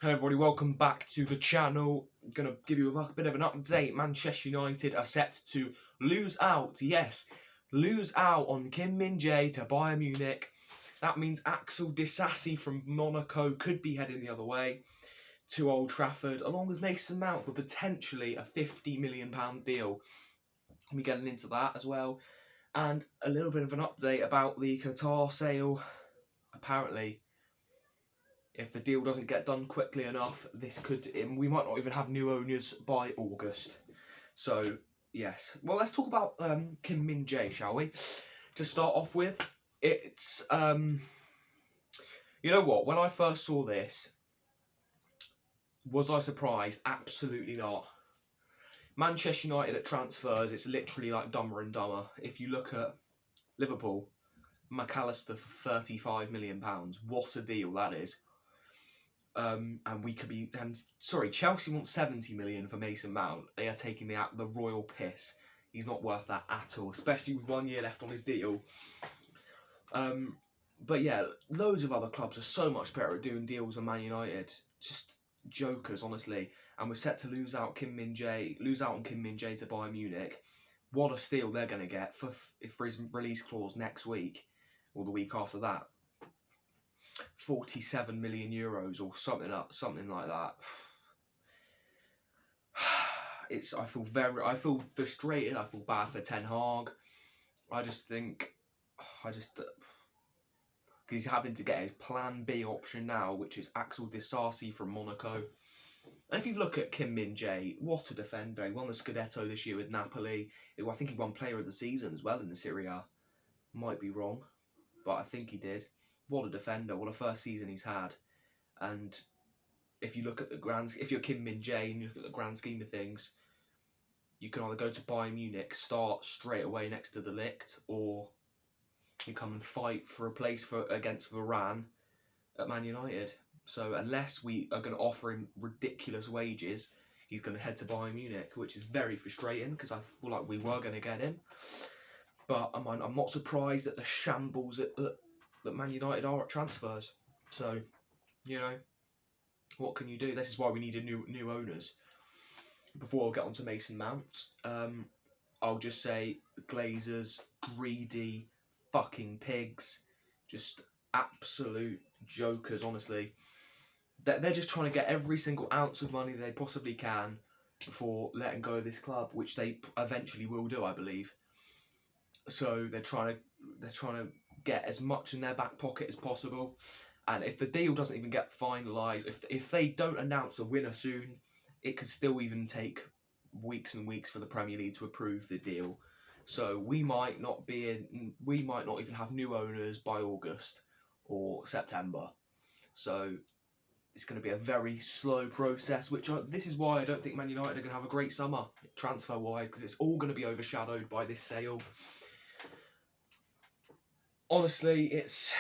Hello everybody, welcome back to the channel. I'm going to give you a bit of an update. Manchester United are set to lose out, yes, lose out on Kim Min-jae to Bayern Munich. That means Axel Disasi from Monaco could be heading the other way to Old Trafford, along with Mason Mount for potentially a £50 million deal. We'll be getting into that as well. And a little bit of an update about the QATAR sale. Apparently, if the deal doesn't get done quickly enough, we might not even have new owners by August. So, yes. Well, let's talk about Kim Min-jae, shall we? To start off with, it's, you know what, when I first saw this, was I surprised? Absolutely not. Manchester United at transfers, it's literally like Dumber and Dumber. If you look at Liverpool, McAllister for £35 million. What a deal that is. And we could be, and sorry, Chelsea want 70 million for Mason Mount. They are taking the royal piss. He's not worth that at all, especially with 1 year left on his deal. But yeah, loads of other clubs are so much better at doing deals than Man United. Just jokers, honestly. And we're set to lose out on Kim Min-jae to Bayern Munich. What a steal they're going to get for his release clause next week or the week after that. 47 million euros or something like that. I feel frustrated. I feel bad for Ten Hag. Because he's having to get his plan B option now, which is Axel Disasi from Monaco. And if you look at Kim Min-jae, what a defender. He won the Scudetto this year with Napoli. I think he won Player of the Season as well in the Serie A. Might be wrong, but I think he did. What a defender. What a first season he's had. And if you look at if you're Kim Min-jae and you look at the grand scheme of things, you can either go to Bayern Munich, start straight away next to De Ligt, or you come and fight for a place against Varane at Man United. So unless we are going to offer him ridiculous wages, he's going to head to Bayern Munich, which is very frustrating because I feel like we were going to get him. But I'm not surprised at the shambles that Man United are at transfers. So, you know, what can you do? This is why we need new owners. Before I'll get on to Mason Mount, I'll just say Glazers, greedy fucking pigs, just absolute jokers, honestly. They're just trying to get every single ounce of money they possibly can before letting go of this club, which they eventually will do, I believe. So they're trying to get as much in their back pocket as possible. And if the deal doesn't even get finalised, if they don't announce a winner soon, it could still even take weeks and weeks for the Premier League to approve the deal. So we might not even have new owners by August or September. So it's going to be a very slow process, this is why I don't think Man United are going to have a great summer transfer-wise, because it's all going to be overshadowed by this sale. Honestly, it's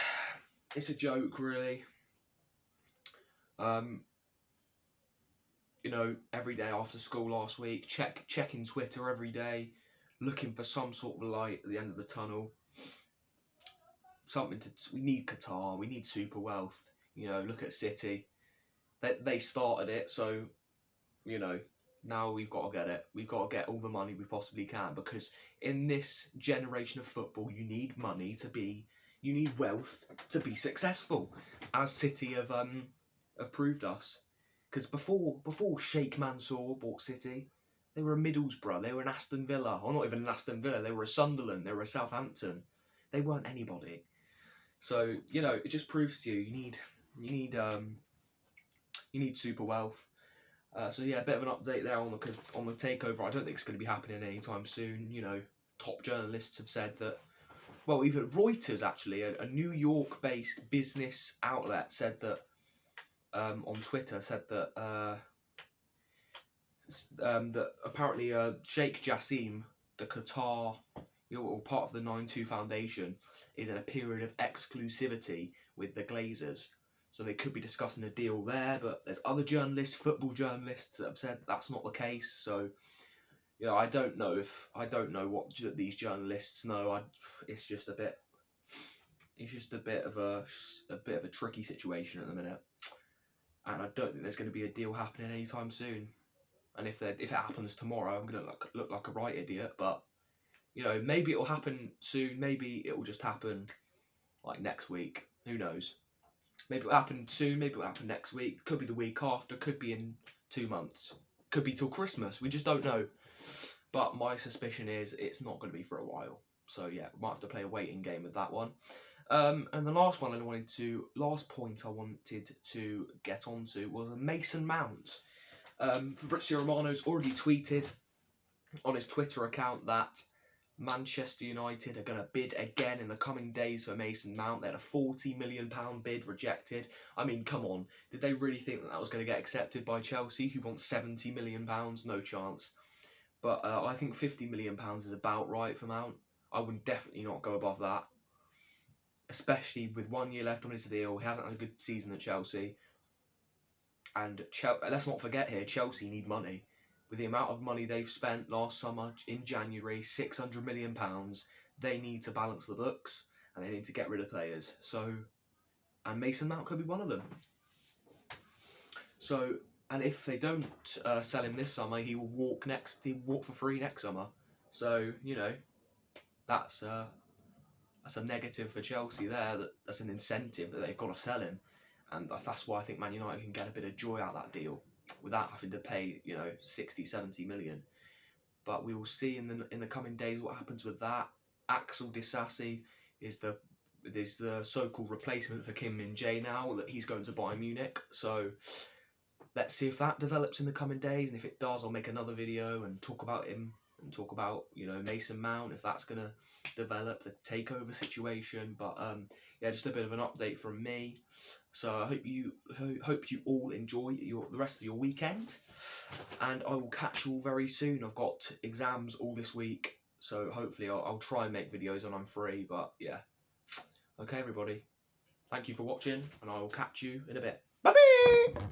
a joke, really. You know, every day after school last week, checking Twitter every day, looking for some sort of light at the end of the tunnel. We need Qatar, we need super wealth. You know, look at City. They started it, so, you know, now we've got to get it. We've got to get all the money we possibly can, because in this generation of football, you need wealth to be successful, as City have proved us. Because before Sheikh Mansour bought City, they were a Middlesbrough, they were an Aston Villa, or not even an Aston Villa, they were a Sunderland, they were a Southampton. They weren't anybody. So, you know, it just proves to you you need super wealth. So yeah, a bit of an update there on the takeover. I don't think it's going to be happening anytime soon. You know, top journalists have said that. Well, even Reuters, actually, a New York-based business outlet, said that on Twitter, said that that apparently Sheikh Jassim, the Qatar, or part of the 9-2 Foundation, is in a period of exclusivity with the Glazers. So they could be discussing a deal there, but there's other journalists, football journalists, that have said that's not the case. So, you know, I don't know what these journalists know. It's just a bit of a tricky situation at the minute, and don't think there's going to be a deal happening anytime soon. And if it happens tomorrow, I'm going to look like a right idiot. But you know, maybe it will happen soon. Maybe it will just happen like next week. Who knows? Maybe it will happen soon. Maybe it will happen next week. Could be the week after. Could be in 2 months. Could be till Christmas. We just don't know. But my suspicion is it's not going to be for a while. So yeah, we might have to play a waiting game with that one. And the last point I wanted to get onto was Mason Mount. Fabrizio Romano's already tweeted on his Twitter account that Manchester United are going to bid again in the coming days for Mason Mount. They had a £40 million bid rejected. I mean, come on. Did they really think that was going to get accepted by Chelsea, who want £70 million? No chance. But I think £50 million is about right for Mount. I would definitely not go above that. Especially with 1 year left on his deal. He hasn't had a good season at Chelsea. And let's not forget here, Chelsea need money. With the amount of money they've spent last summer in January, £600 million, they need to balance the books and they need to get rid of players. So, and Mason Mount could be one of them. So, and if they don't sell him this summer, he will walk for free next summer. So, you know, that's a negative for Chelsea there. That's an incentive that they've got to sell him, and that's why I think Man United can get a bit of joy out of that deal without having to pay, you know, 60, 70 million. But we will see in the coming days what happens with that. Axel Disasi is the so-called replacement for Kim Min-jae now that he's going to Bayern Munich. So let's see if that develops in the coming days, and if it does, I'll make another video and talk about him and talk about, you know, Mason Mount, if that's going to develop, the takeover situation. But yeah, just a bit of an update from me. So I hope you all enjoy the rest of your weekend, and I will catch you all very soon. I've got exams all this week, so hopefully I'll try and make videos when I'm free. But yeah, okay everybody, thank you for watching, and I will catch you in a bit. Bye bye.